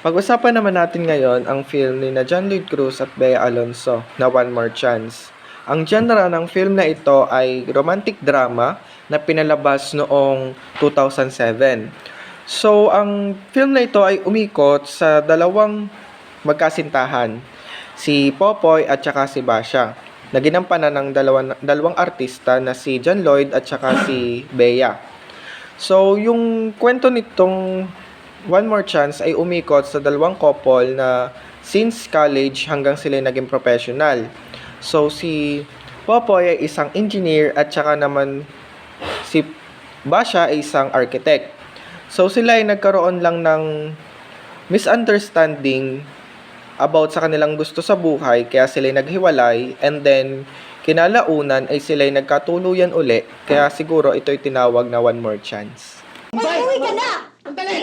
Pag-usapan naman natin ngayon ang film ni na John Lloyd Cruz at Bea Alonzo na One More Chance. Ang genre ng film na ito ay romantic drama na pinalabas noong 2007. So, ang film na ito ay umikot sa dalawang magkasintahan, si Popoy at saka si Basha, na ginampanan ng dalawang artista na si John Lloyd at saka si Bea. So, yung kwento nitong One More Chance ay umikot sa dalawang couple na since college hanggang sila naging professional. So, si Popoy ay isang engineer at saka naman si Basha ay isang architect. So, sila ay nagkaroon lang ng misunderstanding about sa kanilang gusto sa buhay kaya sila ay naghiwalay, and then kinalaunan ay sila ay nagkatuluyan uli kaya siguro ito ay tinawag na One More Chance. Uy ka na! Uy ka na!